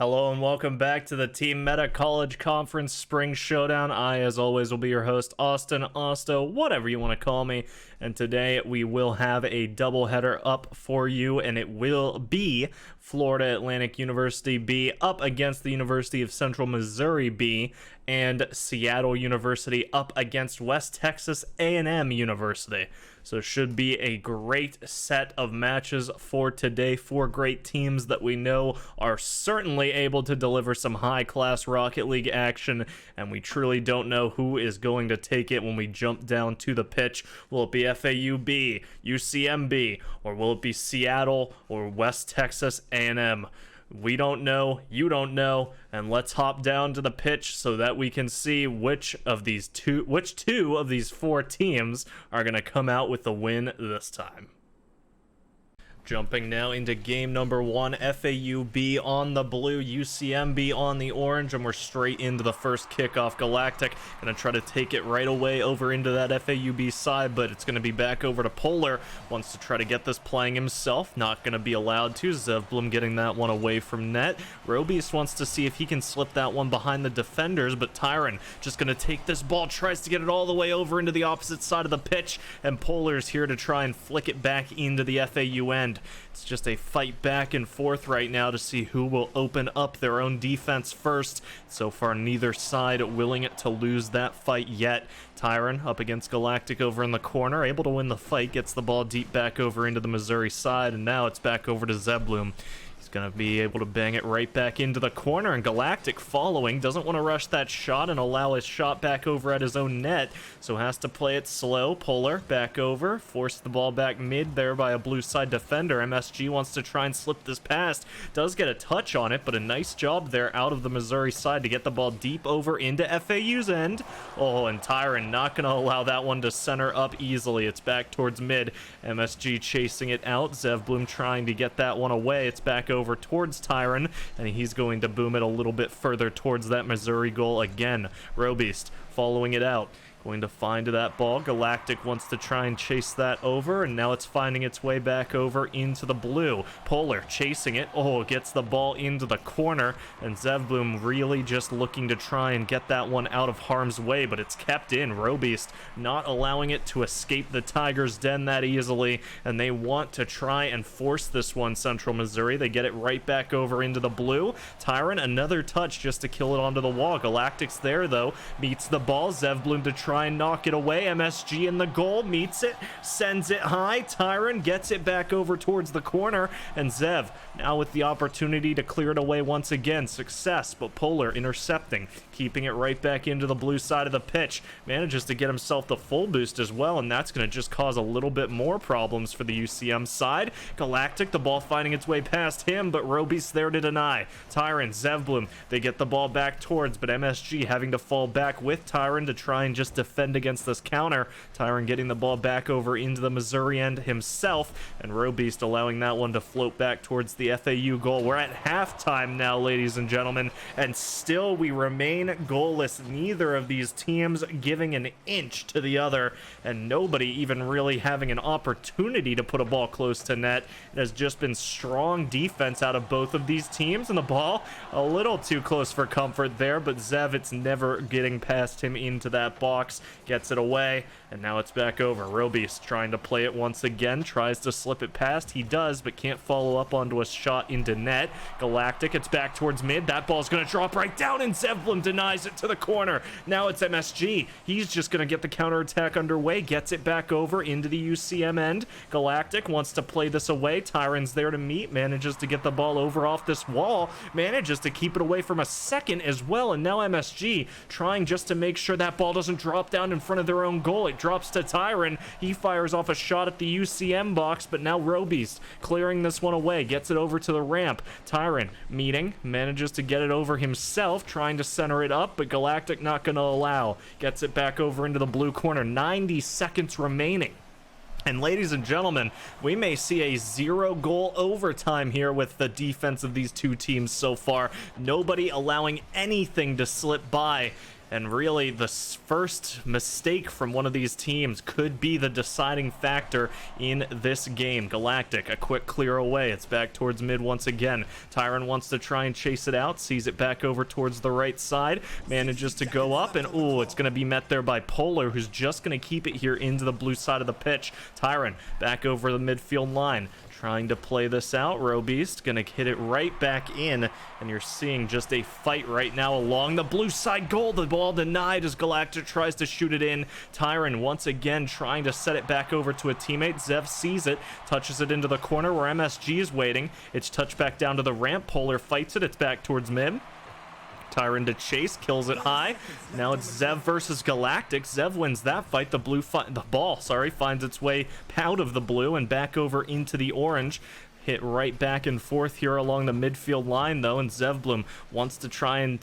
Hello and welcome back to the TeamMETA College Conference Spring Showdown. I, as always, will be your host, Austin, Osto, whatever you want to call me. And today we will have a doubleheader up for you, and it will be Florida Atlantic University B up against the University of Central Missouri B, and Seattle University up against West Texas A&M University. So it should be a great set of matches for today. Four great teams that we know are certainly able to deliver some high-class Rocket League action, and we truly don't know who is going to take it when we jump down to the pitch. Will it be FAU B, UCM B, or will it be Seattle or West Texas A&M? We don't know, you don't know, and let's hop down to the pitch so that we can see which two of these four teams are going to come out with the win this time. Jumping now into game number one, FAU B on the blue, UCM B on the orange, and we're straight into the first kickoff. Galactic gonna try to take it right away over into that FAU B side, but it's gonna be back over to Polar. Wants to try to get this playing himself, not gonna be allowed to. Zevblum getting that one away from net. Robeast wants to see if he can slip that one behind the defenders, but Tyron just gonna take this ball, tries to get it all the way over into the opposite side of the pitch, and Polar's here to try and flick it back into the FAU end. It's just a fight back and forth right now to see who will open up their own defense first. So far, neither side willing to lose that fight yet. Tyron up against Galactic over in the corner, able to win the fight, gets the ball deep back over into the Missouri side, and now it's back over to Zevblum. Gonna be able to bang it right back into the corner, and Galactic following, doesn't want to rush that shot and allow his shot back over at his own net, so has to play it slow. Polar back over, forced the ball back mid there by a blue side defender. MSG wants to try and slip this past, does get a touch on it, but a nice job there out of the Missouri side to get the ball deep over into FAU's end. Oh, and Tyron not gonna allow that one to center up easily. It's back towards mid. MSG chasing it out. Zevblum trying to get that one away. It's back over towards Tyron, and he's going to boom it a little bit further towards that Missouri goal again. Robeast following it out, going to find that ball. Galactic wants to try and chase that over, and now it's finding its way back over into the blue. Polar chasing it. Oh, gets the ball into the corner, and Zevblum really just looking to try and get that one out of harm's way, but it's kept in. Robeast not allowing it to escape the Tigers' den that easily, and they want to try and force this one, Central Missouri. They get it right back over into the blue. Tyron, another touch just to kill it onto the wall. Galactic's there, though. Meets the ball. Zevblum to try and knock it away. MSG in the goal, meets it, sends it high. Tyron gets it back over towards the corner, and Zev now with the opportunity to clear it away once again. Success, but Polar intercepting, keeping it right back into the blue side of the pitch. Manages to get himself the full boost as well, and that's going to just cause a little bit more problems for the UCM side. Galactic, the ball finding its way past him, but Robeast there to deny. Tyron, Zevblum, they get the ball back towards, but MSG having to fall back with Tyron to try and just defend against this counter. Tyron getting the ball back over into the Missouri end himself, and Robeast allowing that one to float back towards the FAU goal. We're at halftime now, ladies and gentlemen, and still we remain goalless. Neither of these teams giving an inch to the other, and nobody even really having an opportunity to put a ball close to net. It has just been strong defense out of both of these teams, and the ball a little too close for comfort there, but Zev, it's never getting past him into that box. Gets it away, and now it's back over. Robeast trying to play it once again, tries to slip it past. He does, but can't follow up onto a shot into net. Galactic, it's back towards mid. That ball's going to drop right down, and Zevblum denies it to the corner. Now it's MSG. He's just going to get the counterattack underway, gets it back over into the UCM end. Galactic wants to play this away. Tyron's there to meet, manages to get the ball over off this wall, manages to keep it away from a second as well, and now MSG trying just to make sure that ball doesn't drop down in front of their own goal. It drops to Tyron. He fires off a shot at the UCM box, but now Robeast clearing this one away, gets it over to the ramp. Tyron meeting, manages to get it over himself, trying to center it up, but Galactic not going to allow. Gets it back over into the blue corner. 90 seconds remaining. And ladies and gentlemen, we may see a 0-goal overtime here with the defense of these two teams so far. Nobody allowing anything to slip by. And really, the first mistake from one of these teams could be the deciding factor in this game. Galactic, a quick clear away. It's back towards mid once again. Tyron wants to try and chase it out, sees it back over towards the right side, manages to go up, and it's going to be met there by Polar, who's just going to keep it here into the blue side of the pitch. Tyron back over the midfield line, trying to play this out. Robeast gonna hit it right back in, and you're seeing just a fight right now along the blue side goal. The ball denied as Galactic tries to shoot it in. Tyron once again trying to set it back over to a teammate. Zev sees it, touches it into the corner where MSG is waiting. It's touched back down to the ramp. Polar fights it. It's back towards mid. Tyron to chase, kills it high. Now it's Zev versus Galactic. Zev wins that fight. The ball finds its way out of the blue and back over into the orange. Hit right back and forth here along the midfield line, though, and Zevblum wants to try and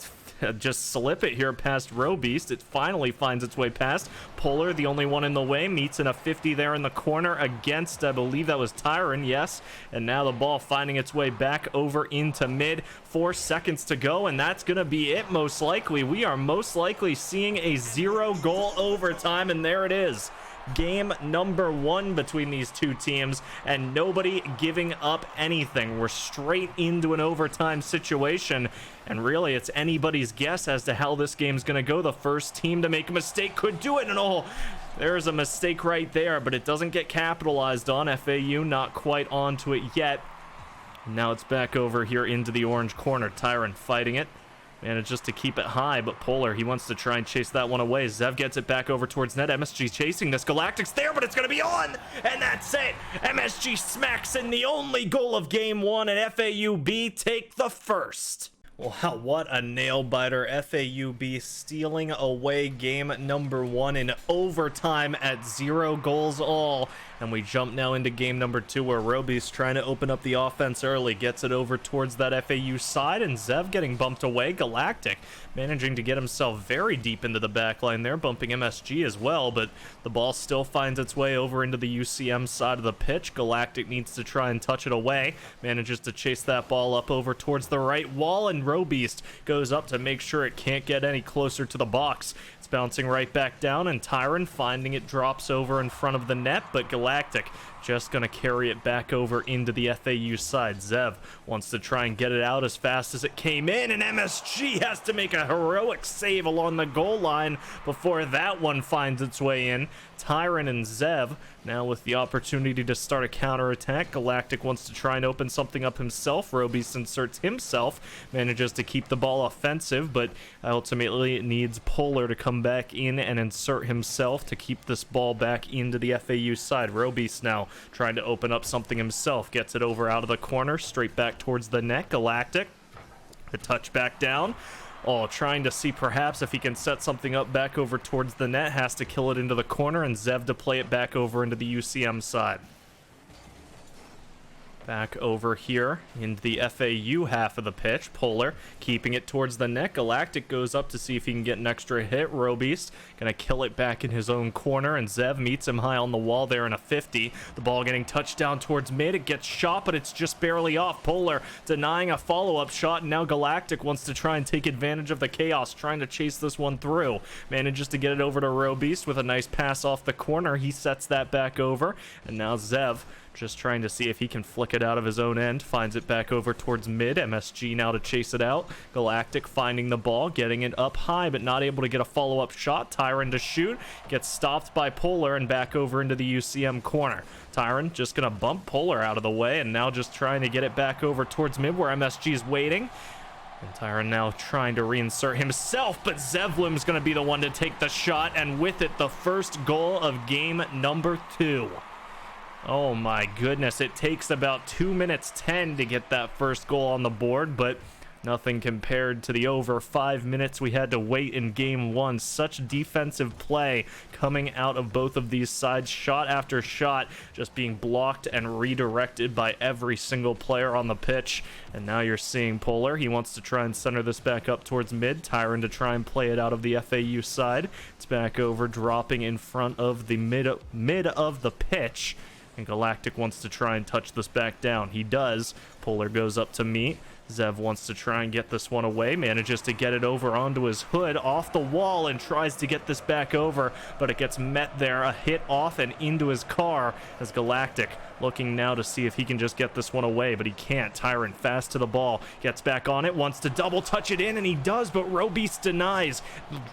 just slip it here past Robeast. It finally finds its way past. Polar, the only one in the way, meets in a 50 there in the corner against, I believe that was Tyron, yes. And now the ball finding its way back over into mid. 4 seconds to go, and that's going to be it most likely. We are most likely seeing a 0-goal overtime, and there it is. Game number 1 between these two teams, and nobody giving up anything. We're straight into an overtime situation, and really it's anybody's guess as to how this game's going to go. The first team to make a mistake could do it, and there's a mistake right there, but it doesn't get capitalized on. FAU not quite onto it yet. Now it's back over here into the orange corner. Tyron fighting it. Manages to keep it high, but Polar, he wants to try and chase that one away. Zev gets it back over towards net. MSG chasing this. Galactic's there, but it's going to be on! And that's it! MSG smacks in the only goal of game 1, and FAUB take the first. Wow, what a nail-biter. FAUB stealing away game number 1 in overtime at 0 goals all. And we jump now into game number 2, where Roby's trying to open up the offense early, gets it over towards that FAU side, and Zev getting bumped away. Galactic managing to get himself very deep into the back line there, bumping MSG as well, but the ball still finds its way over into the UCM side of the pitch. Galactic needs to try and touch it away, manages to chase that ball up over towards the right wall, and Robeast goes up to make sure it can't get any closer to the box. It's bouncing right back down, and Tyron finding it drops over in front of the net, but Galactic just going to carry it back over into the FAU side. Zev wants to try and get it out as fast as it came in, and MSG has to make a heroic save along the goal line before that one finds its way in. Tyron and Zev now with the opportunity to start a counterattack. Galactic wants to try and open something up himself. Robeast inserts himself, manages to keep the ball offensive, but ultimately it needs Polar to come back in and insert himself to keep this ball back into the FAU side. Robeast now trying to open up something himself, gets it over out of the corner, straight back towards the net. Galactic, the touch back down. Trying to see perhaps if he can set something up back over towards the net, has to kill it into the corner, and Zev to play it back over into the UCM side. Back over here into the FAU half of the pitch. Polar keeping it towards the net. Galactic goes up to see if he can get an extra hit. Robeast gonna kill it back in his own corner, and Zev meets him high on the wall there in a 50. The ball getting touched down towards mid. It gets shot, but it's just barely off. Polar denying a follow-up shot, and now Galactic wants to try and take advantage of the chaos, trying to chase this one through. Manages to get it over to Robeast with a nice pass off the corner. He sets that back over, and now Zev just trying to see if he can flick it out of his own end. Finds it back over towards mid. MSG now to chase it out. Galactic finding the ball, getting it up high, but not able to get a follow-up shot. Tyron to shoot. Gets stopped by Polar and back over into the UCM corner. Tyron just going to bump Polar out of the way, and now just trying to get it back over towards mid where MSG is waiting. And Tyron now trying to reinsert himself, but Zevlim's going to be the one to take the shot, and with it, the first goal of game number 2. Oh my goodness, it takes about 2 minutes 10 to get that first goal on the board, but nothing compared to the over 5 minutes we had to wait in game 1. Such defensive play coming out of both of these sides, shot after shot just being blocked and redirected by every single player on the pitch. And now you're seeing Polar, he wants to try and center this back up towards mid. Tyron to try and play it out of the FAU side. It's back over, dropping in front of the mid of the pitch. And Galactic wants to try and touch this back down. He does. Polar goes up to meet. Zev wants to try and get this one away, manages to get it over onto his hood, off the wall, and tries to get this back over, but it gets met there, a hit off and into his car, as Galactic looking now to see if he can just get this one away, but he can't. Tyron fast to the ball, gets back on it, wants to double touch it in, and he does, but Robeast denies,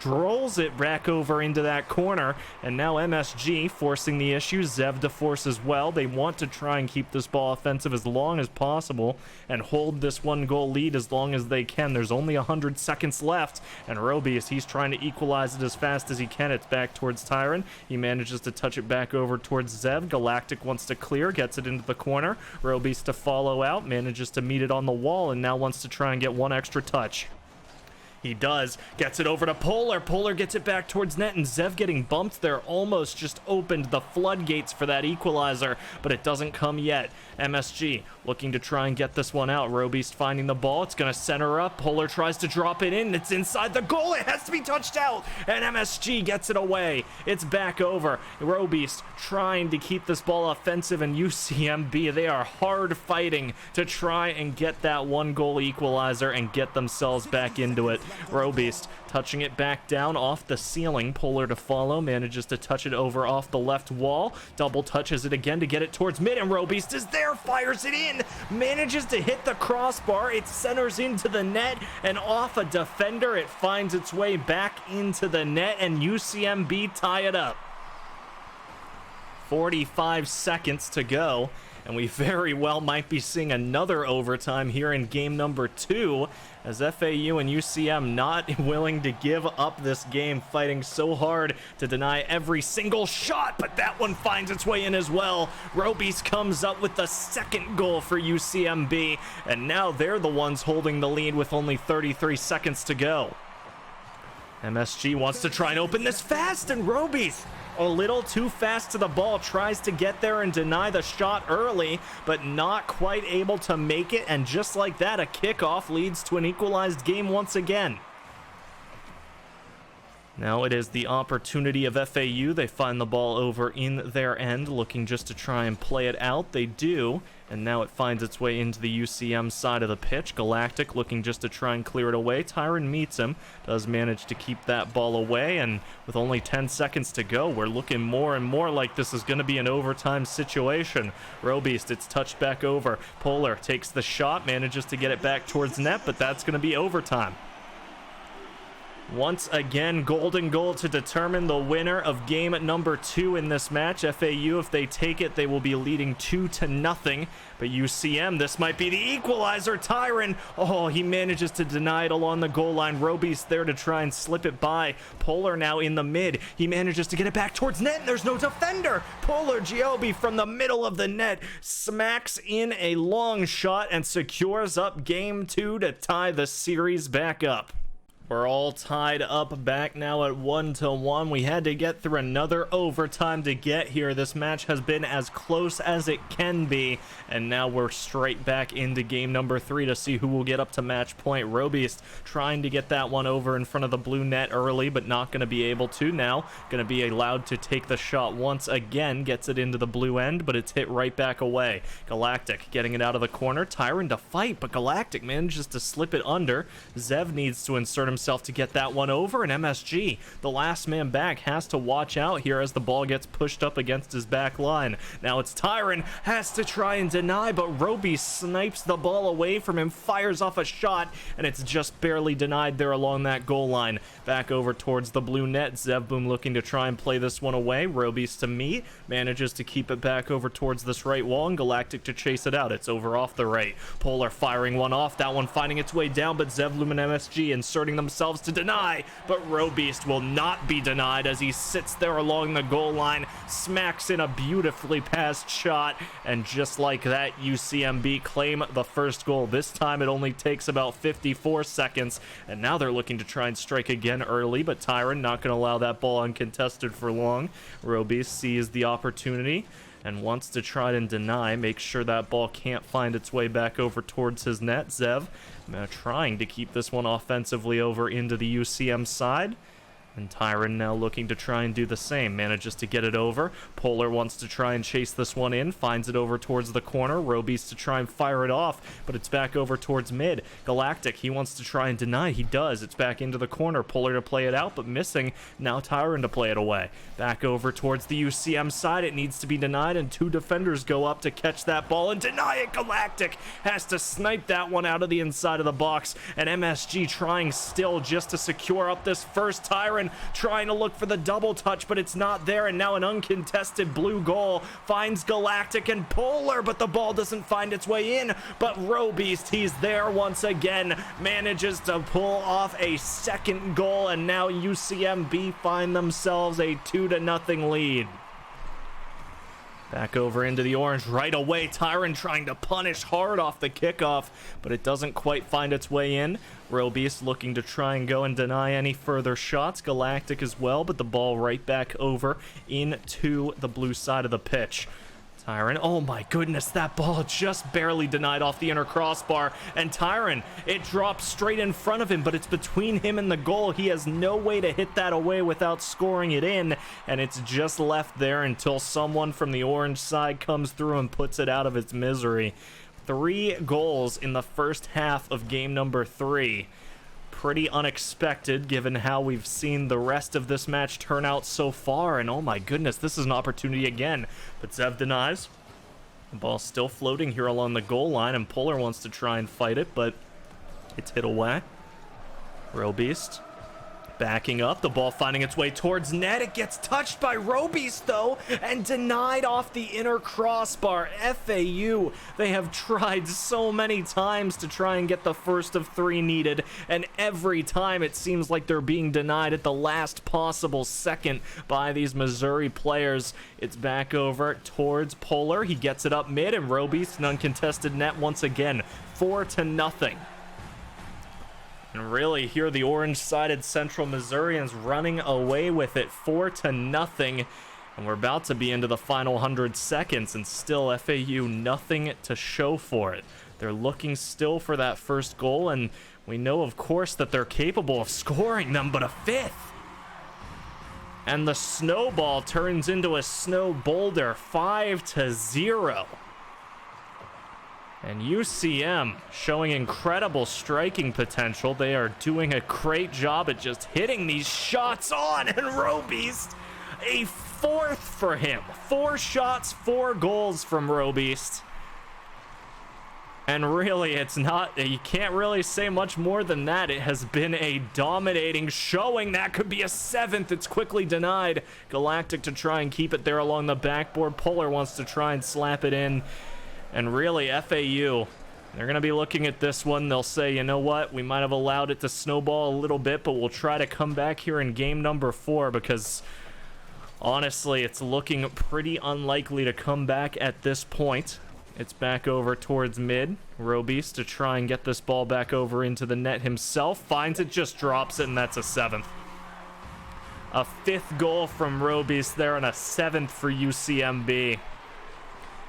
rolls it back over into that corner, and now MSG forcing the issue, Zev to force as well. They want to try and keep this ball offensive as long as possible and hold this 1-goal lead as long as they can. There's only 100 seconds left, and Robeast, he's trying to equalize it as fast as he can. It's back towards Tyron. He manages to touch it back over towards Zev. Galactic wants to clear, gets it into the corner. Robeast to follow out, manages to meet it on the wall, and now wants to try and get one extra touch. He does, gets it over to Polar. Polar gets it back towards net, and Zev getting bumped there almost just opened the floodgates for that equalizer, but it doesn't come yet. MSG looking to try and get this one out. Robeast finding the ball. It's going to center up. Polar tries to drop it in. It's inside the goal. It has to be touched out, and MSG gets it away. It's back over. Robeast trying to keep this ball offensive, and UCMB, they are hard fighting to try and get that 1-goal equalizer and get themselves back into it. Robeast touching it back down off the ceiling. Polar to follow, manages to touch it over off the left wall, double touches it again to get it towards mid, and Robeast is there, fires it in, manages to hit the crossbar. It centers into the net, and off a defender it finds its way back into the net, and UCMB tie it up. 45 seconds to go, and we very well might be seeing another overtime here in game number 2, as FAU and UCM not willing to give up this game, fighting so hard to deny every single shot, but that one finds its way in as well. Robeast comes up with the second goal for UCMB, and now they're the ones holding the lead with only 33 seconds to go. MSG wants to try and open this fast, and Robeast, a little too fast to the ball, tries to get there and deny the shot early, but not quite able to make it, and just like that, a kickoff leads to an equalized game once again. Now it is the opportunity of FAU. They find the ball over in their end, looking just to try and play it out. They do, and now it finds its way into the UCM side of the pitch. Galactic looking just to try and clear it away. Tyron meets him, does manage to keep that ball away, and with only 10 seconds to go, we're looking more and more like this is going to be an overtime situation. Robeast, it's touched back over. Polar takes the shot, manages to get it back towards net, but that's going to be overtime. Once again, golden goal to determine the winner of game number 2 in this match. FAU, if they take it, they will be leading 2-0. But UCM, this might be the equalizer. Tyron, oh, he manages to deny it along the goal line. Robeast there to try and slip it by. Polar now in the mid. He manages to get it back towards net, and there's no defender. Polar Giobi from the middle of the net smacks in a long shot and secures up game 2 to tie the series back up. We're all tied up back now at 1-1. We had to get through another overtime to get here. This match has been as close as it can be, and now we're straight back into game number 3 to see who will get up to match point. Robeast trying to get that one over in front of the blue net early, but not going to be able to. Now going to be allowed to take the shot once again, gets it into the blue end, but it's hit right back away. Galactic getting it out of the corner. Tyron to fight, but Galactic manages to slip it under. Zev needs to insert himself to get that one over, and MSG, the last man back, has to watch out here as the ball gets pushed up against his back line. Now it's Tyron, has to try and deny, but Robeast snipes the ball away from him, fires off a shot, and it's just barely denied there along that goal line. Back over towards the blue net. Zevboom looking to try and play this one away. Robeast to meet, manages to keep it back over towards this right wall, and Galactic to chase it out. It's over off the right. Polar firing one off, that one finding its way down, but Zevboom and MSG inserting themselves to deny, but Robeast will not be denied as he sits there along the goal line, smacks in a beautifully passed shot, and just like that, UCMB claim the first goal. This time it only takes about 54 seconds, and now they're looking to try and strike again early, but Tyron not going to allow that ball uncontested for long. Robeast sees the opportunity and wants to try and deny, make sure that ball can't find its way back over towards his net. Zev trying to keep this one offensively over into the UCM side. And Tyron now looking to try and do the same. Manages to get it over. Polar wants to try and chase this one in. Finds it over towards the corner. Robeast to try and fire it off, but it's back over towards mid. Galactic, he wants to try and deny. He does. It's back into the corner. Polar to play it out, but missing. Now Tyron to play it away. Back over towards the UCM side. It needs to be denied, and two defenders go up to catch that ball and deny it. Galactic has to snipe that one out of the inside of the box, and MSG trying still just to secure up this first. Tyron trying to look for the double touch, but it's not there, and now an uncontested blue goal finds Galactic and Polar, but the ball doesn't find its way in. But Robeast, he's there once again, manages to pull off a second goal, and now UCMB find themselves a 2-0 lead. Back over into the orange right away. Tyron trying to punish hard off the kickoff, but it doesn't quite find its way in. Robeast looking to try and go and deny any further shots. Galactic as well, but the ball right back over into the blue side of the pitch. Tyron, oh my goodness, that ball just barely denied off the inner crossbar, and Tyron, it drops straight in front of him, but it's between him and the goal. He has no way to hit that away without scoring it in, and it's just left there until someone from the orange side comes through and puts it out of its misery. 3 goals in the first half of game number 3. Pretty unexpected given how we've seen the rest of this match turn out so far, and oh my goodness, this is an opportunity again. But Zev denies. The ball's still floating here along the goal line, and Polar wants to try and fight it, but it's hit away. Robeast backing up, the ball finding its way towards net. It gets touched by Robeast though, and denied off the inner crossbar. FAU, they have tried so many times to try and get the first of 3 needed, and every time it seems like they're being denied at the last possible second by these Missouri players. It's back over towards Polar. He gets it up mid, and Robeast, an uncontested net once again. 4-0. And really, here the orange-sided Central Missourians running away with it, 4-0. And we're about to be into the final 100 seconds, and still FAU nothing to show for it. They're looking still for that first goal, and we know, of course, that they're capable of scoring them, but a 5th. And the snowball turns into a snow boulder, 5-0. And UCM showing incredible striking potential. They are doing a great job at just hitting these shots on. And Robeast, a 4th for him. 4 shots, 4 goals from Robeast. And really, it's not, you can't really say much more than that. It has been a dominating showing. That could be a 7th. It's quickly denied. Galactic to try and keep it there along the backboard. Polar wants to try and slap it in. And really, FAU, they're going to be looking at this one. They'll say, you know what, we might have allowed it to snowball a little bit, but we'll try to come back here in game number 4, because honestly, it's looking pretty unlikely to come back at this point. It's back over towards mid. Robeast to try and get this ball back over into the net himself. Finds it, just drops it, and that's a 7th. A 5th goal from Robeast there, and a 7th for UCMB.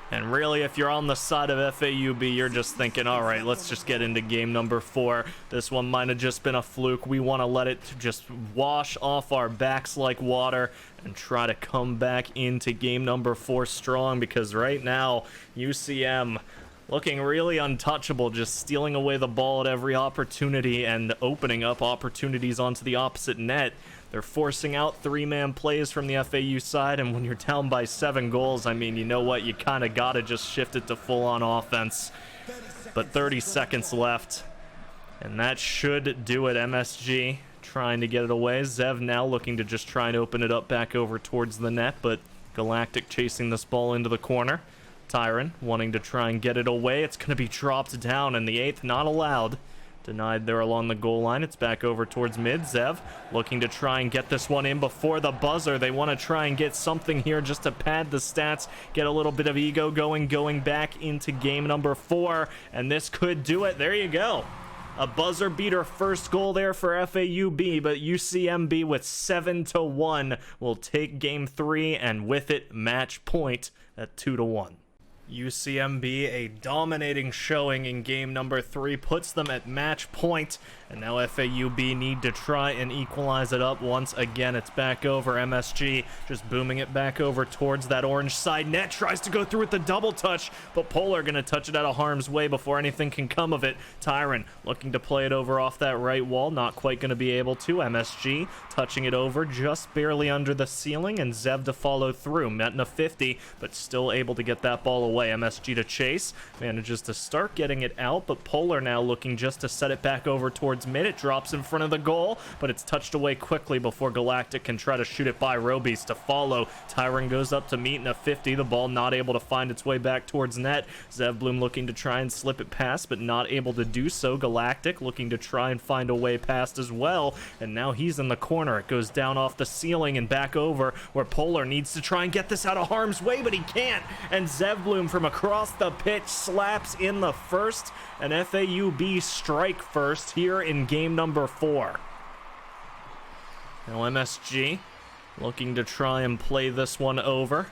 And really, if you're on the side of FAUB, you're just thinking, all right, let's just get into game number 4. This one might have just been a fluke. We want to let it just wash off our backs like water and try to come back into game number 4 strong, because right now, UCM looking really untouchable, just stealing away the ball at every opportunity and opening up opportunities onto the opposite net. They're forcing out 3-man plays from the FAU side, and when you're down by 7 goals, I mean, you know what? You kind of got to just shift it to full-on offense. But 30 seconds left, and that should do it. MSG trying to get it away. Zev now looking to just try and open it up back over towards the net, but Galactic chasing this ball into the corner. Tyron wanting to try and get it away. It's going to be dropped down, and the 8th not allowed. Denied there along the goal line. It's back over towards mid. Zev looking to try and get this one in before the buzzer. They want to try and get something here just to pad the stats, get a little bit of ego going back into game number 4, and this could do it. There you go. A buzzer beater first goal there for FAUB, but UCMB with 7-1 will take game 3, and with it, match point at 2-1. UCMB, a dominating showing in game number 3, puts them at match point And now FAUB need to try and equalize it up once again. It's back over. MSG just booming it back over towards that orange side net. Tries to go through with the double touch, but Polar going to touch it out of harm's way before anything can come of it. Tyron looking to play it over off that right wall. Not quite going to be able to. MSG touching it over just barely under the ceiling, and Zev to follow through. META 50, but still able to get that ball away. MSG to chase. Manages to start getting it out, but Polar now looking just to set it back over towards mid. It drops in front of the goal, but it's touched away quickly before Galactic can try to shoot it by. Robies to follow. Tyron goes up to meet in a 50. The ball not able to find its way back towards net. Zevbloom looking to try and slip it past, but not able to do so. Galactic looking to try and find a way past as well, and now he's in the corner. It goes down off the ceiling and back over where Polar needs to try and get this out of harm's way, but he can't, and Zevbloom from across the pitch slaps in the first, and FAUB strike first here in game number 4. Now MSG looking to try and play this one over.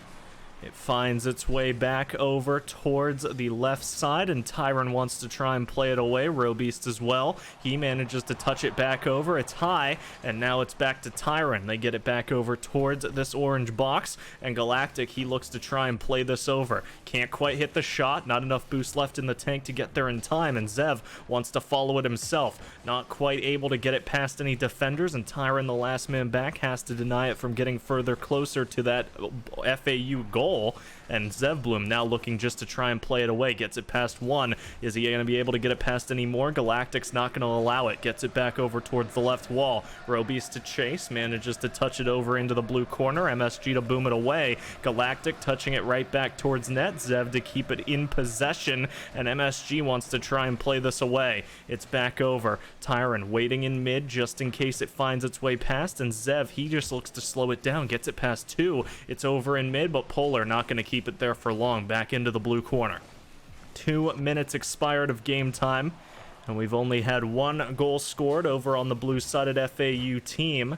It finds its way back over towards the left side, and Tyron wants to try and play it away. Robeast as well. He manages to touch it back over. It's high, and now it's back to Tyron. They get it back over towards this orange box, and Galactic, he looks to try and play this over. Can't quite hit the shot. Not enough boost left in the tank to get there in time, and Zev wants to follow it himself. Not quite able to get it past any defenders, and Tyron, the last man back, has to deny it from getting further closer to that FAU goal. And Zevbloom now looking just to try and play it away. Gets it past one. Is he going to be able to get it past any more? Galactic's not going to allow it. Gets it back over towards the left wall. Robies to chase. Manages to touch it over into the blue corner. MSG to boom it away. Galactic touching it right back towards net. Zev to keep it in possession. And MSG wants to try and play this away. It's back over. Tyron waiting in mid just in case it finds its way past. And Zev, he just looks to slow it down. Gets it past 2. It's over in mid, but Polar not going to keep it there for long. Back into the blue corner. 2 minutes expired of game time, and we've only had 1 goal scored over on the blue-sided FAU team.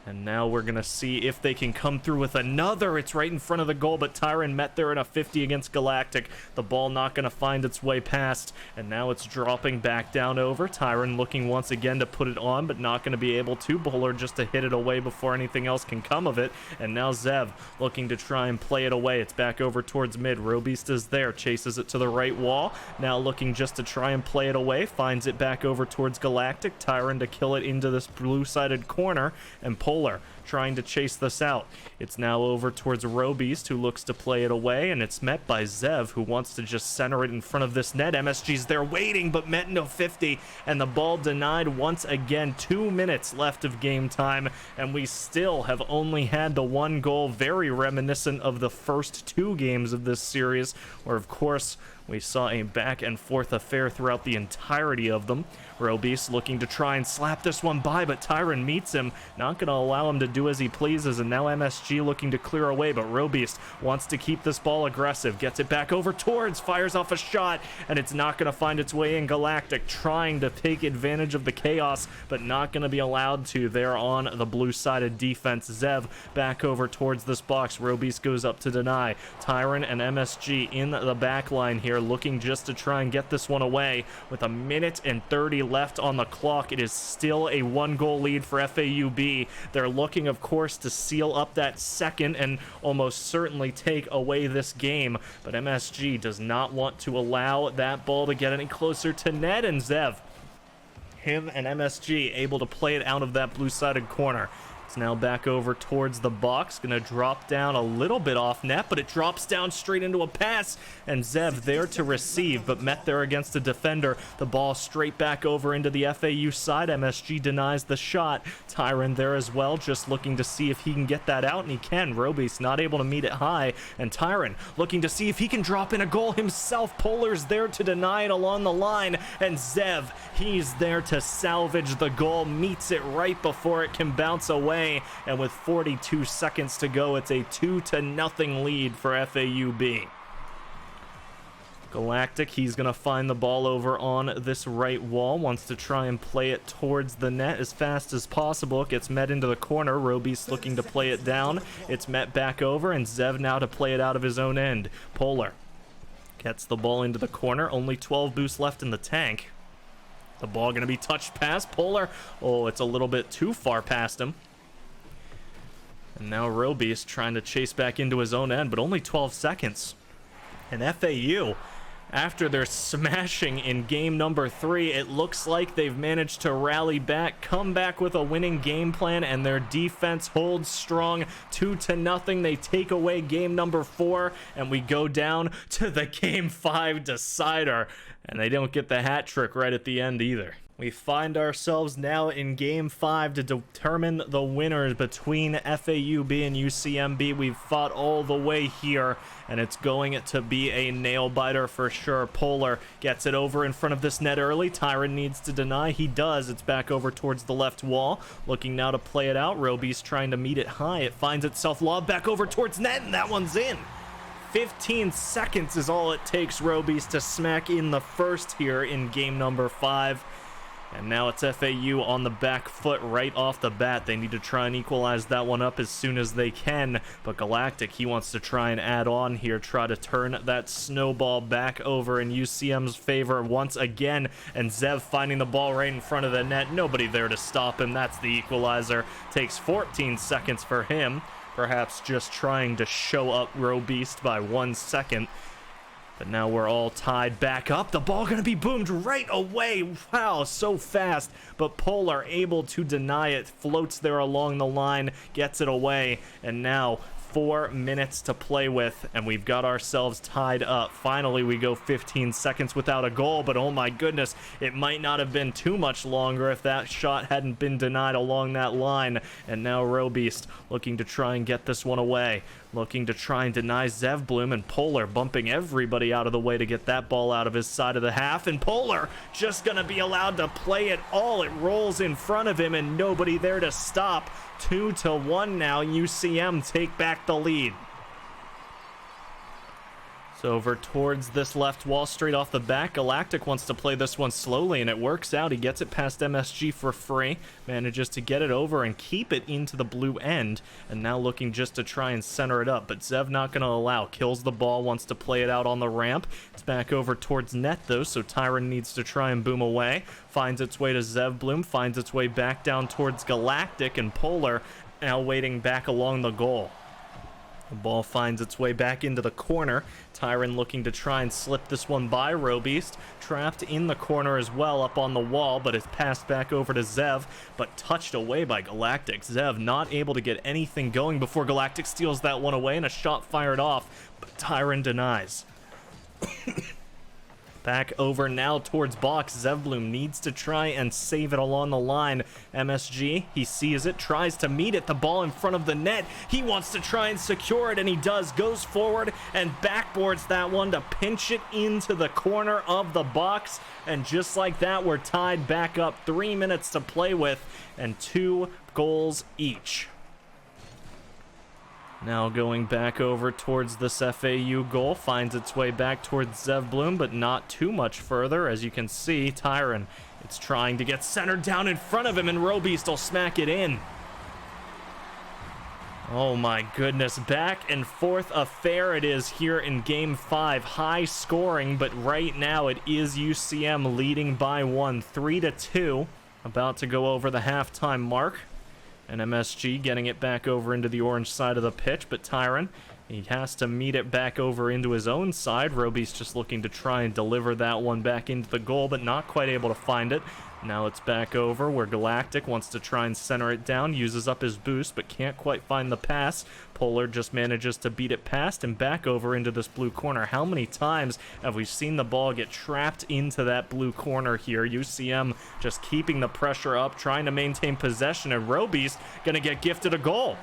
And now we're going to see if they can come through with another. It's right in front of the goal, but Tyron met there in a 50 against Galactic. The ball not going to find its way past, and now it's dropping back down over. Tyron looking once again to put it on, but not going to be able to. Bowler just to hit it away before anything else can come of it. And now Zev looking to try and play it away. It's back over towards mid. Robeast is there, chases it to the right wall. Now looking just to try and play it away. Finds it back over towards Galactic. Tyron to kill it into this blue-sided corner, and Polar trying to chase this out. It's now over towards Robeast, who looks to play it away, and it's met by Zev, who wants to just center it in front of this net. MSG's there waiting, but met no 50, and the ball denied once again. 2 minutes left of game time, and we still have only had the 1 goal, very reminiscent of the first 2 games of this series, where of course we saw a back and forth affair throughout the entirety of them. Robeast looking to try and slap this one by, but Tyron meets him, not going to allow him to do as he pleases, and now MSG looking to clear away, but Robeast wants to keep this ball aggressive, gets it back over towards, fires off a shot, and it's not going to find its way in. Galactic trying to take advantage of the chaos, but not going to be allowed to there on the blue-sided defense. Zev back over towards this box. Robeast goes up to deny. Tyron and MSG in the back line here, looking just to try and get this one away. With 1 minute and 30 left on the clock, it is still a 1-goal lead for FAUB. They're looking, of course, to seal up that second and almost certainly take away this game, but MSG does not want to allow that ball to get any closer to net, and Zev, him and MSG able to play it out of that blue-sided corner. It's now back over towards the box. Gonna drop down a little bit off net, but it drops down straight into a pass, and Zev there to receive, but met there against a defender. The ball straight back over into the FAU side. MSG denies the shot. Tyron there as well, just looking to see if he can get that out, and he can. Robeast not able to meet it high, and Tyron looking to see if he can drop in a goal himself. Polar's there to deny it along the line, and Zev, he's there to salvage the goal, meets it right before it can bounce away. And with 42 seconds to go, it's a 2-0 lead for FAUB. Galactic, he's going to find the ball over on this right wall, wants to try and play it towards the net as fast as possible. It gets met into the corner. Robeast looking to play it down. It's met back over, and Zev now to play it out of his own end. Polar gets the ball into the corner. Only 12 boosts left in the tank. The ball going to be touched past Polar. Oh, it's a little bit too far past him. And now Robeast trying to chase back into his own end, but only 12 seconds. And FAU, after their smashing in game number 3, it looks like they've managed to rally back, come back with a winning game plan, and their defense holds strong. 2-0. They take away game number 4, and we go down to the game 5 decider. And they don't get the hat trick right at the end either. We find ourselves now in game 5 to determine the winners between FAUB and UCMB. We've fought all the way here, and it's going to be a nail-biter for sure. Polar gets it over in front of this net early. Tyron needs to deny. He does. It's back over towards the left wall. Looking now to play it out. Robeast trying to meet it high. It finds itself lobbed back over towards net, and that one's in. 15 seconds is all it takes Robeast to smack in the first here in game number 5. And now it's FAU on the back foot right off the bat. They need to try and equalize that one up as soon as they can. But Galactic, he wants to try and add on here, try to turn that snowball back over in UCM's favor once again. And Zev finding the ball right in front of the net. Nobody there to stop him. That's the equalizer. Takes 14 seconds for him. Perhaps just trying to show up Robeast by 1 second. But now we're all tied back up. The ball going to be boomed right away. Wow, so fast. But Polar able to deny it. Floats there along the line. Gets it away. And now 4 minutes to play with, and we've got ourselves tied up. Finally, we go 15 seconds without a goal, but oh my goodness, it might not have been too much longer if that shot hadn't been denied along that line. And now Robeast looking to try and get this one away. Looking to try and deny Zevbloom, and Polar bumping everybody out of the way to get that ball out of his side of the half. And Polar just going to be allowed to play it all. It rolls in front of him and nobody there to stop. 2-1 now. UCM take back the lead. So over towards this left wall straight off the back. Galactic wants to play this one slowly, and it works out. He gets it past MSG for free, manages to get it over and keep it into the blue end, and now looking just to try and center it up, but Zev not going to allow. Kills the ball, wants to play it out on the ramp. It's back over towards net though, so Tyron needs to try and boom away. Finds its way to Zevbloom, finds its way back down towards Galactic, and Polar now waiting back along the goal. The ball finds its way back into the corner. Tyron looking to try and slip this one by Robeast. Trapped in the corner as well up on the wall, but it's passed back over to Zev, but touched away by Galactic. Zev not able to get anything going before Galactic steals that one away, and a shot fired off, but Tyron denies. Back over now towards box. Zevbloom needs to try and save it along the line. MSG, he sees it, tries to meet it. The ball in front of the net. He wants to try and secure it, and he does. Goes forward and backboards that one to pinch it into the corner of the box. And just like that, we're tied back up. 3 minutes to play with and 2 goals each. Now going back over towards this FAU goal, finds its way back towards Zevbloom, but not too much further. As you can see, Tyron, it's trying to get centered down in front of him, and Robeast will smack it in. Oh my goodness, back and forth affair it is here in game 5. High scoring, but right now it is UCM leading by 1, 3-2. About to go over the halftime mark. And MSG getting it back over into the orange side of the pitch, but Tyron, he has to meet it back over into his own side. Robeast just looking to try and deliver that one back into the goal, but not quite able to find it. Now it's back over where Galactic wants to try and center it down, uses up his boost, but can't quite find the pass. Polar just manages to beat it past and back over into this blue corner. How many times have we seen the ball get trapped into that blue corner here? UCM just keeping the pressure up, trying to maintain possession, and Robeast gonna get gifted a goal.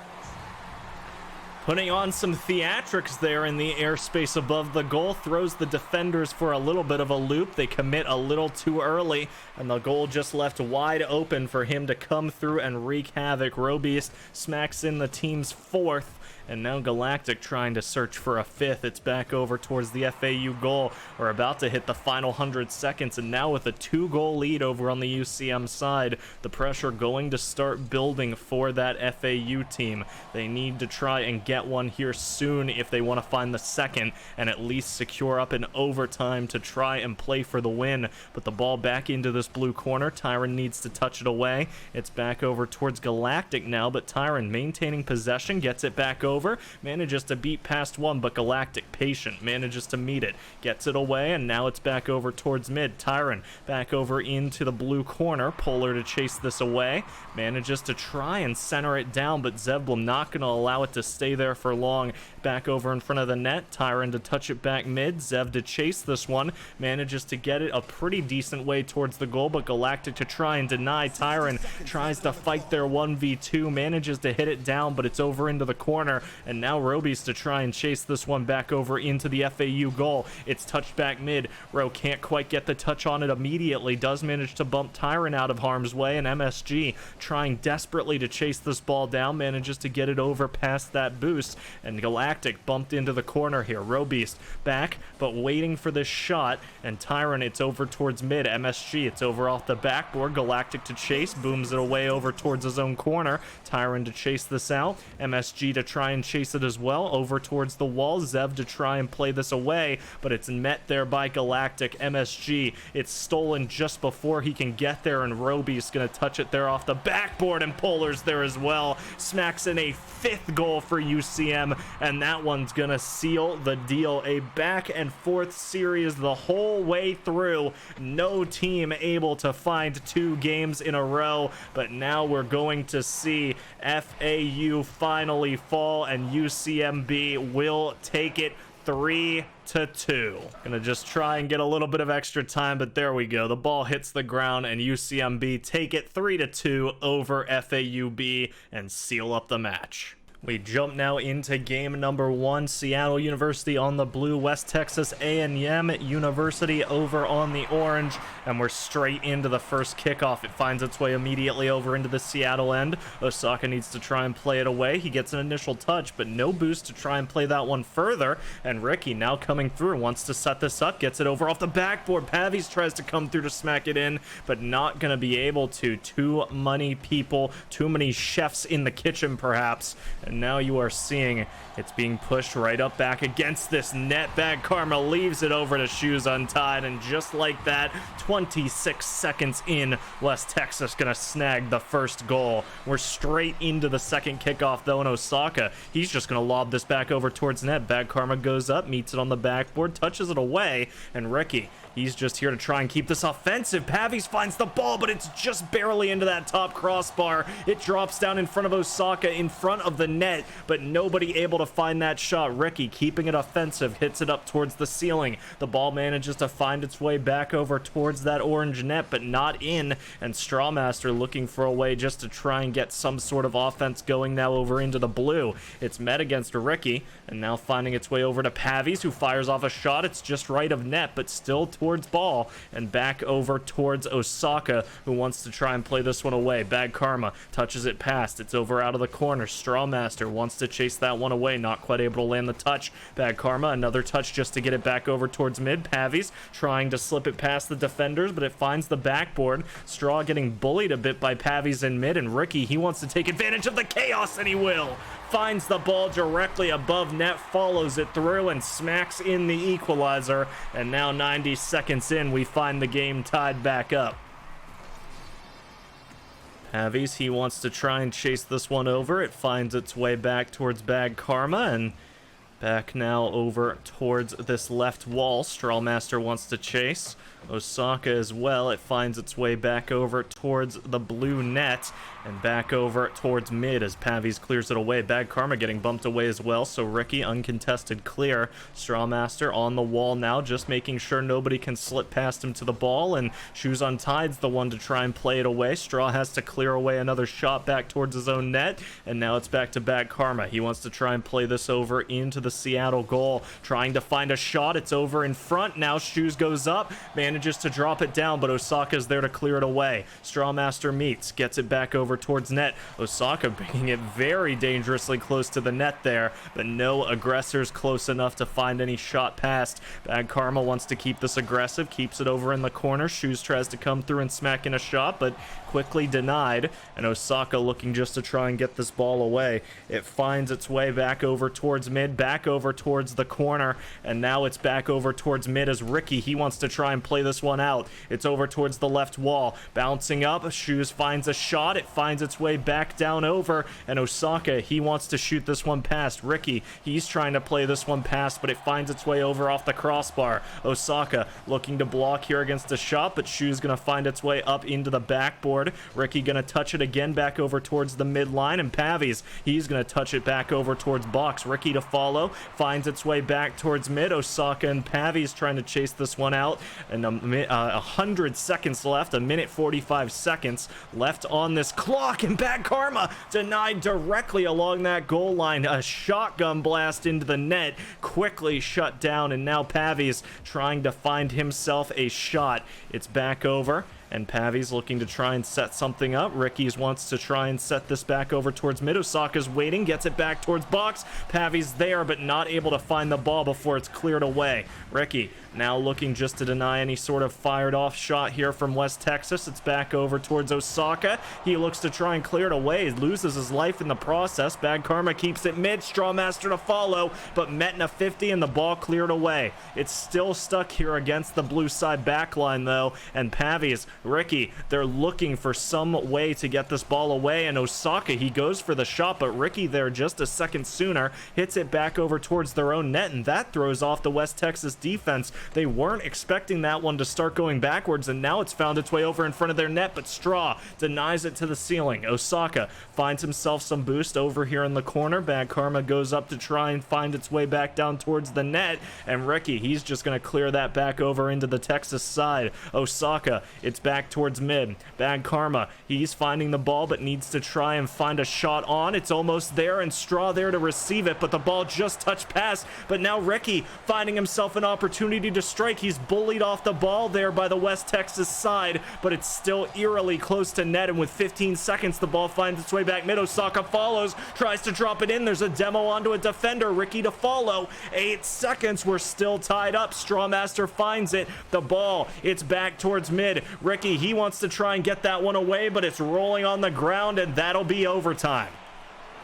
Putting on some theatrics there in the airspace above the goal, throws the defenders for a little bit of a loop. They commit a little too early, and the goal just left wide open for him to come through and wreak havoc. Robeast smacks in the team's 4th, and now Galactic trying to search for a 5th. It's back over towards the FAU goal. We're about to hit the final 100 seconds, and now with a 2-goal lead over on the UCM side, the pressure going to start building for that FAU team. They need to try and get one here soon if they want to find the second and at least secure up in overtime to try and play for the win. But the ball back into this blue corner. Tyron needs to touch it away. It's back over towards Galactic now, but Tyron maintaining possession, gets it back over, manages to beat past one, but Galactic patient, manages to meet it, gets it away, and now it's back over towards mid. Tyron back over into the blue corner. Polar to chase this away, manages to try and center it down, but Zebblum not going to allow it to stay there for long. Back over in front of the net. Tyron to touch it back mid. Zev to chase this one, manages to get it a pretty decent way towards the goal, but Galactic to try and deny. Tyron tries to fight their 1v2, manages to hit it down, but it's over into the corner, and now Roby's to try and chase this one back over into the FAU goal. It's touched back mid. Ro can't quite get the touch on it immediately, does manage to bump Tyron out of harm's way, and MSG trying desperately to chase this ball down, manages to get it over past that boost, and Galactic bumped into the corner here. Robeast back, but waiting for this shot, and Tyron, it's over towards mid. MSG, it's over off the backboard. Galactic to chase, booms it away over towards his own corner. Tyron to chase this out. MSG to try and chase it as well, over towards the wall. Zev to try and play this away, but it's met there by Galactic. MSG, it's stolen just before he can get there, and Roby's gonna touch it there off the backboard, and Polar's there as well. Smacks in a 5th goal for UCM, and that one's gonna seal the deal. A back and forth series the whole way through. No team able to find 2 games in a row, but now we're going to see FAU finally fall, and UCMB will take it 3-2. Gonna just try and get a little bit of extra time, but there we go. The ball hits the ground, and UCMB take it 3-2 over FAUB and seal up the match. We jump now into game number 1. Seattle University on the blue, West Texas A&M University over on the orange, and we're straight into the first kickoff. It finds its way immediately over into the Seattle end. Osaka needs to try and play it away. He gets an initial touch, but no boost to try and play that one further, and Ricky now coming through, wants to set this up, gets it over off the backboard. Pavies tries to come through to smack it in, but not going to be able to. Too many people, too many chefs in the kitchen perhaps, and now you are seeing it's being pushed right up back against this net. Bad Karma leaves it over to Shoes Untied, and just like that, 26 seconds in, West Texas gonna snag the first goal. We're straight into the second kickoff though, and Osaka, he's just gonna lob this back over towards net. Bad Karma goes up, meets it on the backboard, touches it away, and Ricky, he's just here to try and keep this offensive. Pavies finds the ball, but it's just barely into that top crossbar. It drops down in front of Osaka, in front of the net, but nobody able to find that shot. Ricky keeping it offensive, hits it up towards the ceiling. The ball manages to find its way back over towards that orange net, but not in, and Strawmaster looking for a way just to try and get some sort of offense going now over into the blue. It's met against Ricky, and now finding its way over to Pavies, who fires off a shot. It's just right of net, but still towards ball, and back over towards Osaka, who wants to try and play this one away. Bad Karma touches it past. It's over out of the corner. Strawmaster wants to chase that one away, not quite able to land the touch. Bad Karma, another touch just to get it back over towards mid. Pavies trying to slip it past the defenders, but it finds the backboard. Straw getting bullied a bit by Pavies in mid, and Ricky, he wants to take advantage of the chaos, and he will. Finds the ball directly above net, follows it through, and smacks in the equalizer. And now 90 seconds in, we find the game tied back up. Pavies, he wants to try and chase this one over. It finds its way back towards Bad Karma, and back now over towards this left wall. Strawmaster wants to chase. Osaka as well. It finds its way back over towards the blue net, and back over towards mid as Pavies clears it away. Bad Karma getting bumped away as well, so Ricky uncontested clear. Strawmaster on the wall now, just making sure nobody can slip past him to the ball, and Shoes Untied's the one to try and play it away. Straw has to clear away another shot back towards his own net, and now it's back to Bad Karma. He wants to try and play this over into the the Seattle goal, trying to find a shot. It's over in front. Now Shoes goes up, manages to drop it down, but Osaka's there to clear it away. Strawmaster meets, gets it back over towards net. Osaka bringing it very dangerously close to the net there, but no aggressors close enough to find any shot past. Bad Karma wants to keep this aggressive, keeps it over in the corner. Shoes tries to come through and smack in a shot, but quickly denied, and Osaka looking just to try and get this ball away. It finds its way back over towards mid, back over towards the corner, and now it's back over towards mid as Ricky, he wants to try and play this one out. It's over towards the left wall, bouncing up. Shoes finds a shot, it finds its way back down over, and Osaka, he wants to shoot this one past Ricky. He's trying to play this one past, but it finds its way over off the crossbar. Osaka looking to block here against a shot, but Shoes gonna find its way up into the backboard. Ricky gonna touch it again back over towards the midline, and Pavies, he's gonna touch it back over towards box. Ricky to follow, finds its way back towards mid. Osaka and Pavies trying to chase this one out, and 100 seconds left, a minute 45 seconds left on this clock, and Bad Karma denied directly along that goal line. A shotgun blast into the net, quickly shut down, and now Pavies trying to find himself a shot. It's back over, and Pavies looking to try and set something up. Ricky's wants to try and set this back over towards mid. Osaka's waiting, gets it back towards box. Pavies there, but not able to find the ball before it's cleared away. Ricky now looking just to deny any sort of fired off shot here from West Texas. It's back over towards Osaka. He looks to try and clear it away. He loses his life in the process. Bad Karma keeps it mid. Strawmaster to follow, but met in a 50 and the ball cleared away. It's still stuck here against the blue side backline though, and Pavies, Ricky, they're looking for some way to get this ball away, and Osaka, he goes for the shot, but Ricky there just a second sooner hits it back over towards their own net, and that throws off the West Texas defense. They weren't expecting that one to start going backwards, and now it's found its way over in front of their net, but Straw denies it to the ceiling. Osaka finds himself some boost over here in the corner. Bad Karma goes up to try and find its way back down towards the net, and Ricky, he's just going to clear that back over into the Texas side. Osaka, it's back towards mid. Bad Karma, he's finding the ball, but needs to try and find a shot on. It's almost there, and Straw there to receive it, but the ball just touched past. But now Ricky finding himself an opportunity to strike. He's bullied off the ball there by the West Texas side, but it's still eerily close to net, and with 15 seconds, the ball finds its way back mid. Osaka follows, tries to drop it in. There's a demo onto a defender. Ricky to follow. 8 seconds. We're still tied up. Strawmaster finds it. The ball, it's back towards mid. Ricky, he wants to try and get that one away, but it's rolling on the ground, and that'll be overtime.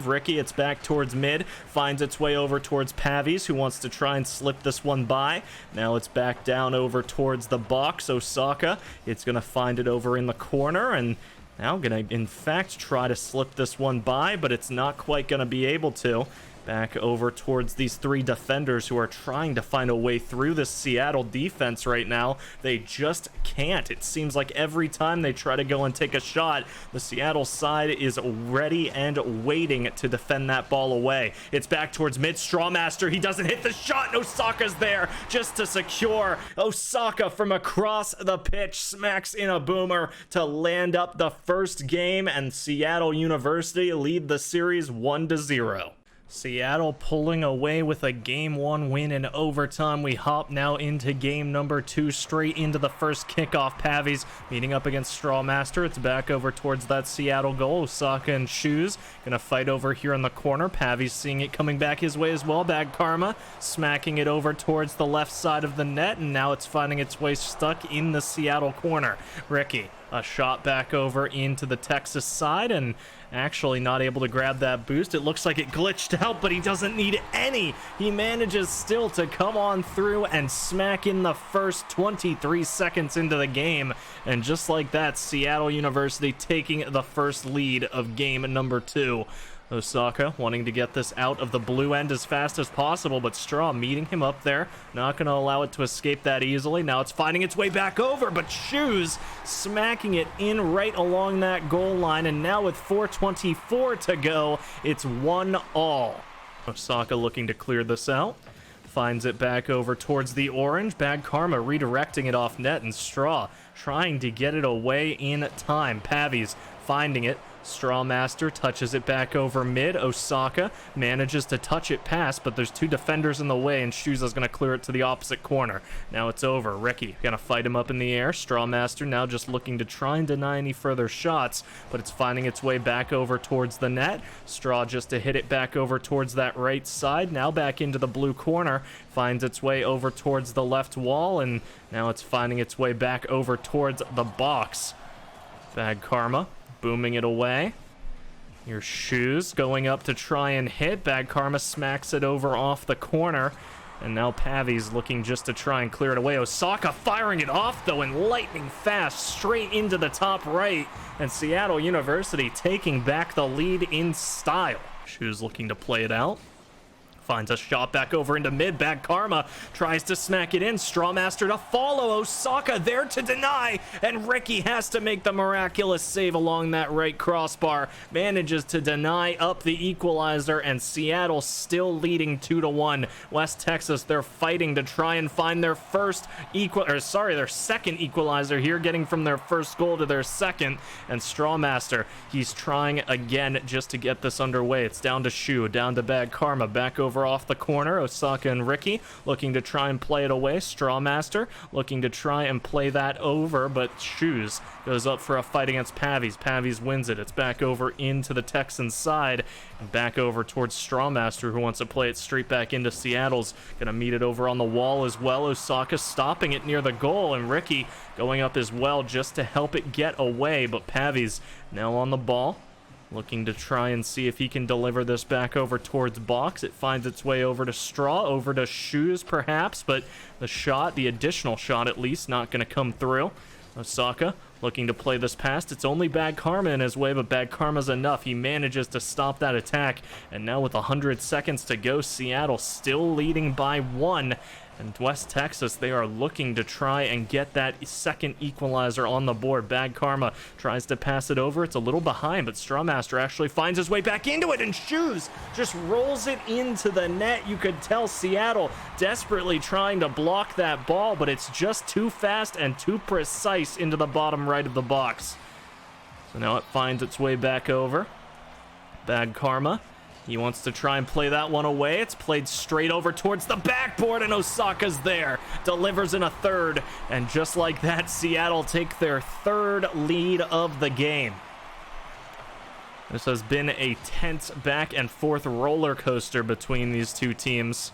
Ricky, it's back towards mid, finds its way over towards Pavies, who wants to try and slip this one by. Now it's back down over towards the box. Osaka, it's going to find it over in the corner, and now going to, in fact, try to slip this one by, but it's not quite going to be able to. Back over towards these three defenders who are trying to find a way through this Seattle defense right now. They just can't. It seems like every time they try to go and take a shot, the Seattle side is ready and waiting to defend that ball away. It's back towards mid. Strawmaster, he doesn't hit the shot, and Osaka's there just to secure. Osaka from across the pitch smacks in a boomer to land up the first game, and Seattle University lead the series 1-0. Seattle pulling away with a game 1 win in overtime. We hop now into game number 2, straight into the first kickoff. Pavies meeting up against Strawmaster. It's back over towards that Seattle goal. Osaka and Shoes gonna fight over here in the corner. Pavies seeing it coming back his way as well. Bad Karma smacking it over towards the left side of the net, and now it's finding its way stuck in the Seattle corner. Ricky, a shot back over into the Texas side, and actually not able to grab that boost. It looks like it glitched out, but he doesn't need any. He manages still to come on through and smack in the first 23 seconds into the game. And just like that, Seattle University taking the first lead of game number 2. Osaka wanting to get this out of the blue end as fast as possible, but Straw meeting him up there. Not going to allow it to escape that easily. Now it's finding its way back over, but Shoes smacking it in right along that goal line, and now with 4:24 to go, it's 1-1. Osaka looking to clear this out. Finds it back over towards the orange. Bad Karma redirecting it off net, and Straw trying to get it away in time. Pavies finding it. Strawmaster touches it back over mid. Osaka manages to touch it past, but there's two defenders in the way, and Shuza's going to clear it to the opposite corner. Now it's over. Ricky going to fight him up in the air. Strawmaster now just looking to try and deny any further shots, but it's finding its way back over towards the net. Straw just to hit it back over towards that right side. Now back into the blue corner. Finds its way over towards the left wall, and now it's finding its way back over towards the box. Bad Karma booming it away. Your Shoes going up to try and hit. Bad Karma smacks it over off the corner. And now Pavi's looking just to try and clear it away. Osaka firing it off, though, and lightning fast straight into the top right. And Seattle University taking back the lead in style. Shoes looking to play it out. Finds a shot back over into mid. Bad Karma tries to smack it in. Strawmaster to follow. Osaka there to deny. And Ricky has to make the miraculous save along that right crossbar. Manages to deny up the equalizer. And Seattle still leading 2-1. West Texas, they're fighting to try and find their their second equalizer here. Getting from their first goal to their second. And Strawmaster, he's trying again just to get this underway. It's down to Shu. Down to Bad Karma. Back over off the corner. Osaka and Ricky looking to try and play it away. Strawmaster looking to try and play that over, but Shoes goes up for a fight against Pavi's. Pavi's wins it. It's back over into the Texans side and back over towards Strawmaster, who wants to play it straight back into Seattle's. Gonna meet it over on the wall as well. Osaka stopping it near the goal, and Ricky going up as well just to help it get away, but Pavi's now on the ball. Looking to try and see if he can deliver this back over towards box. It finds its way over to Straw, over to Shoes perhaps, but the shot, the additional shot at least, not going to come through. Osaka looking to play this past. It's only Bad Karma in his way, but Bad Karma's enough. He manages to stop that attack, and now with 100 seconds to go, Seattle still leading by 1. And West Texas, they are looking to try and get that second equalizer on the board. Bad Karma tries to pass it over. It's a little behind, but Strawmaster actually finds his way back into it, and Shoes just rolls it into the net. You could tell Seattle desperately trying to block that ball, but it's just too fast and too precise into the bottom right of the box. So now it finds its way back over. Bad Karma. He wants to try and play that one away. It's played straight over towards the backboard, and Osaka's there. Delivers in a third, and just like that, Seattle take their third lead of the game. This has been a tense back and forth roller coaster between these two teams.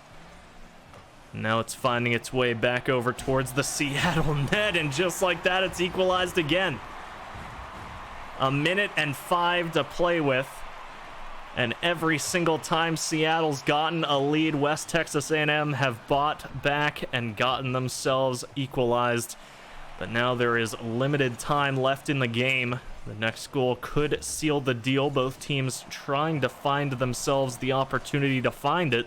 Now it's finding its way back over towards the Seattle net, and just like that, it's equalized again. 1 minute and 5 to play with. And every single time Seattle's gotten a lead, West Texas A&M have bought back and gotten themselves equalized. But now there is limited time left in the game. The next goal could seal the deal. Both teams trying to find themselves the opportunity to find it.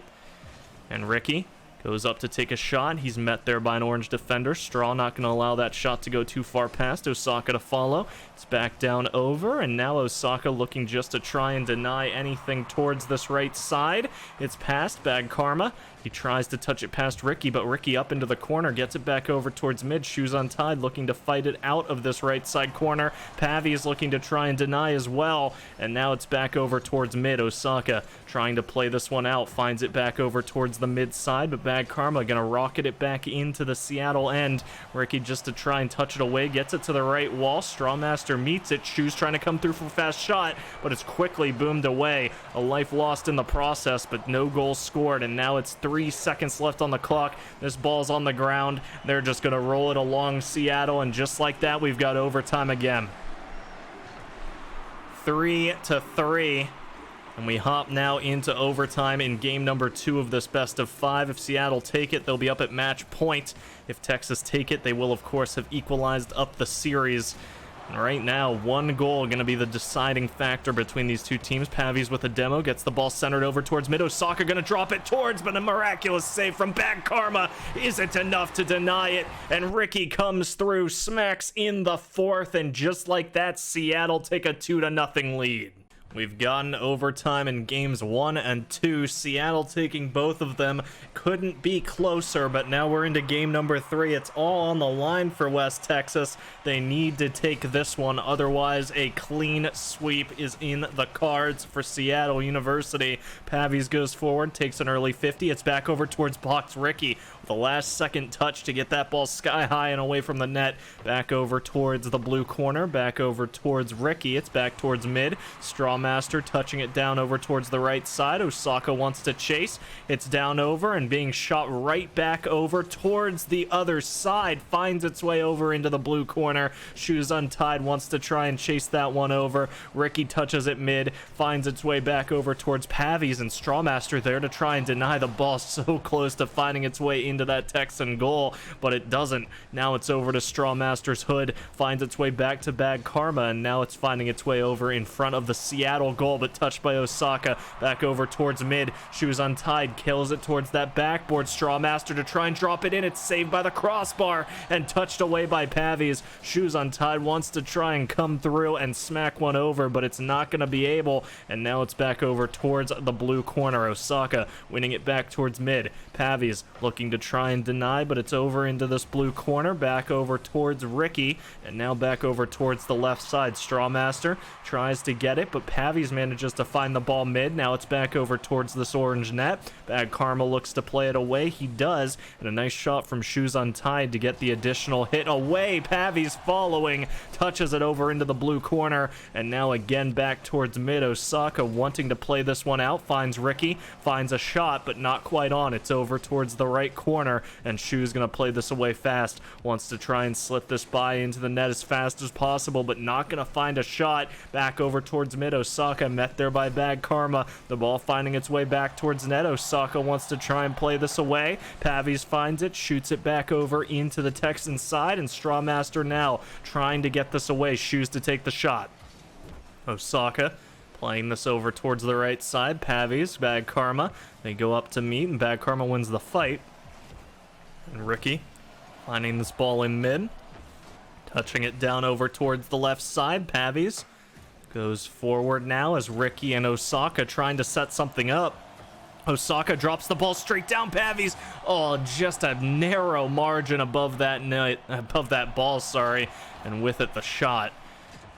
And Ricky goes up to take a shot. He's met there by an orange defender. Straw not going to allow that shot to go too far past. Osaka to follow. It's back down over, and now Osaka looking just to try and deny anything towards this right side. It's past Bad Karma. He tries to touch it past Ricky, but Ricky up into the corner, gets it back over towards mid. Shoes untied, looking to fight it out of this right side corner. Pavi is looking to try and deny as well, and now it's back over towards mid. Osaka trying to play this one out, finds it back over towards the mid side, but Bad Karma gonna rocket it back into the Seattle end. Ricky just to try and touch it away, gets it to the right wall. Strawmaster meets it. Shoes trying to come through for a fast shot, but it's quickly boomed away. A life lost in the process, but no goals scored, and now it's 3 seconds left on the clock. This ball's on the ground. They're just going to roll it along Seattle, and just like that, we've got overtime again. 3-3, and we hop now into overtime in game number 2 of this best of 5. If Seattle take it, they'll be up at match point. If Texas take it, they will, of course, have equalized up the series. And right now, 1 goal going to be the deciding factor between these two teams. Pavi's with a demo, gets the ball centered over towards mid. Osaka going to drop it towards, but a miraculous save from Bad Karma isn't enough to deny it. And Ricky comes through, smacks in the 4th, and just like that, Seattle take a 2-0 lead. We've gotten overtime in games 1 and 2. Seattle taking both of them. Couldn't be closer, but now we're into game number 3. It's all on the line for West Texas. They need to take this one, otherwise a clean sweep is in the cards for Seattle University. Pavies goes forward, takes an early 50. It's back over towards box Ricky with a last-second touch to get that ball sky high and away from the net. Back over towards the blue corner, back over towards Ricky. It's back towards mid. Strawmaster touching it down over towards the right side. Osaka wants to chase. It's down over and being shot right back over towards the other side. Finds its way over into the blue corner. Shoes untied, wants to try and chase that one over. Ricky touches it mid, finds its way back over towards Pavies, and Strawmaster there to try and deny the ball. So close to finding its way into that Texan goal, but it doesn't. Now it's over to Strawmaster's hood, finds its way back to Bad Karma, and now it's finding its way over in front of the Seattle goal, but touched by Osaka. Back over towards mid. Shoes untied, kills it towards that backboard. Strawmaster to try and drop it in. It's saved by the crossbar and touched away by Pavies. Shoes untied, wants to try and come through and smack one over, but it's not going to be able, and now it's back over towards the blue corner. Osaka winning it back towards mid. Pavies looking to try and deny, but it's over into this blue corner, back over towards Ricky, and now back over towards the left side. Strawmaster tries to get it, but Pavies manages to find the ball mid. Now it's back over towards this orange net. Bad Karma looks to play it away. He does, and a nice shot from Shoes Untied to get the additional hit away. Pavies following, touches it over into the blue corner, and now again back towards mid. Osaka wanting to play this one out, finds Ricky, finds a shot, but not quite on. It's over towards the right corner, and Shoes gonna play this away fast. Wants to try and slip this by into the net as fast as possible, but not gonna find a shot. Back over towards mid. Osaka met there by Bad Karma. The ball finding its way back towards net. Osaka wants to try and play this away. Pavies finds it, shoots it back over into the Texan side, and Strawmaster now trying to get this away. Shoes to take the shot. Osaka playing this over towards the right side. Pavies, Bad Karma, they go up to meet, and Bad Karma wins the fight. And Ricky finding this ball in mid, touching it down over towards the left side. Pavies goes forward now as Ricky and Osaka trying to set something up. Osaka drops the ball straight down. Pavies, oh, just a narrow margin above that net, above that ball, sorry, and with it the shot.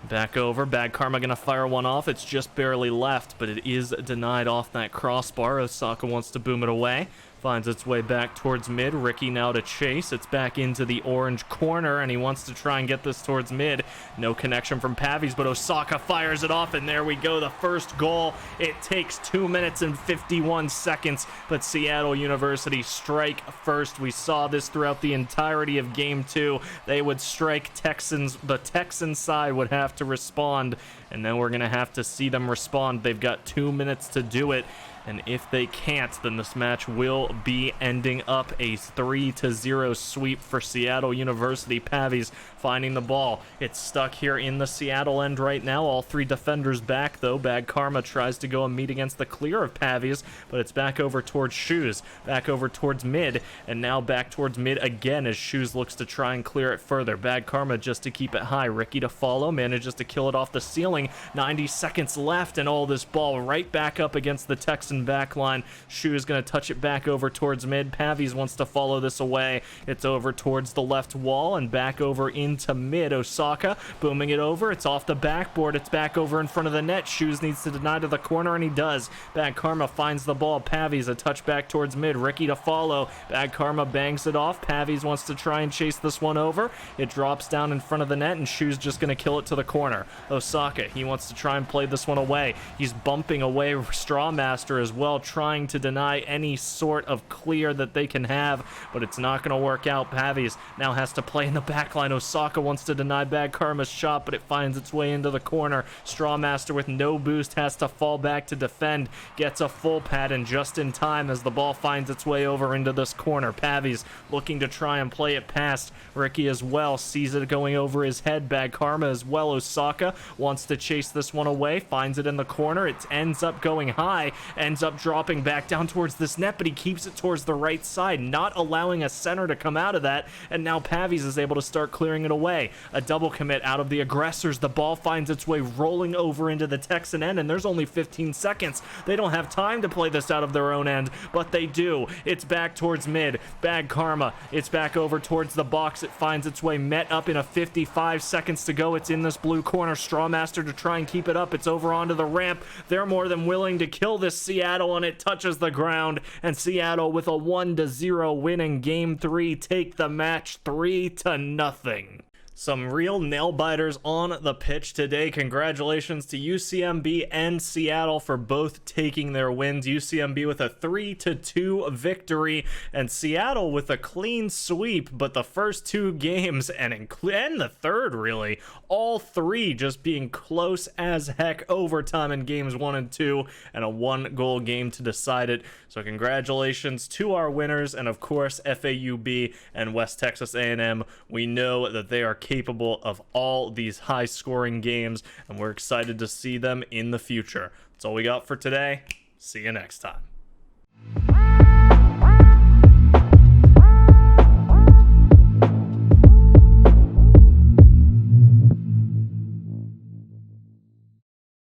Back over, Bad Karma gonna fire one off. It's just barely left, but it is denied off that crossbar. Osaka wants to boom it away. Finds its way back towards mid. Ricky now to chase. It's back into the orange corner, and he wants to try and get this towards mid. No connection from Pavies, but Osaka fires it off, and there we go. The first goal. It takes 2 minutes and 51 seconds, but Seattle University strike first. We saw this throughout the entirety of Game 2. They would strike Texans. The Texan side would have to respond, and then we're going to have to see them respond. They've got 2 minutes to do it. And if they can't, then this match will be ending up a 3-0 sweep for Seattle University. Pavies finding the ball. It's stuck here in the Seattle end right now. All three defenders back, though. Bad Karma tries to go and meet against the clear of Pavies, but it's back over towards Shoes. Back over towards mid, and now back towards mid again as Shoes looks to try and clear it further. Bad Karma just to keep it high. Ricky to follow, manages to kill it off the ceiling. 90 seconds left, and all this ball right back up against the Texan back line. Shu is going to touch it back over towards mid. Pavies wants to follow this away. It's over towards the left wall and back over into mid. Osaka booming it over. It's off the backboard. It's back over in front of the net. Shoes needs to deny to the corner, and he does. Bad Karma finds the ball. Pavies a touch back towards mid. Ricky to follow. Bad Karma bangs it off. Pavies wants to try and chase this one over. It drops down in front of the net, and Shoes just going to kill it to the corner. Osaka, he wants to try and play this one away. He's bumping away Strawmaster as well, trying to deny any sort of clear that they can have, but it's not going to work out. Pavies now has to play in the back line. Osaka wants to deny Bad Karma's shot, but it finds its way into the corner. Strawmaster with no boost has to fall back to defend, gets a full pad, and just in time as the ball finds its way over into this corner. Pavies looking to try and play it past Ricky as well, sees it going over his head. Bad Karma as well. Osaka wants to chase this one away, finds it in the corner. It ends up going high, and ends up dropping back down towards this net, but he keeps it towards the right side, not allowing a center to come out of that, and now Pavies is able to start clearing it away. A double commit out of the aggressors. The ball finds its way rolling over into the Texan end, and there's only 15 seconds. They don't have time to play this out of their own end, but they do. It's back towards mid. Bad karma. It's back over towards the box. It finds its way met up in a 55 seconds to go. It's in this blue corner. Strawmaster to try and keep it up. It's over onto the ramp. They're more than willing to kill this Seattle, and it touches the ground, and Seattle with a 1-0 win in game 3 take the match 3-0. Some real nail-biters on the pitch today. Congratulations to UCMB and Seattle for both taking their wins. UCMB with a 3-2 victory, and Seattle with a clean sweep, but the first 2 games, and the third really, all 3 just being close as heck, overtime in games 1 and 2, and a 1-goal game to decide it. So congratulations to our winners, and of course FAUB and West Texas A&M. We know that they are capable of all these high-scoring games, and we're excited to see them in the future. That's all we got for today. See you next time.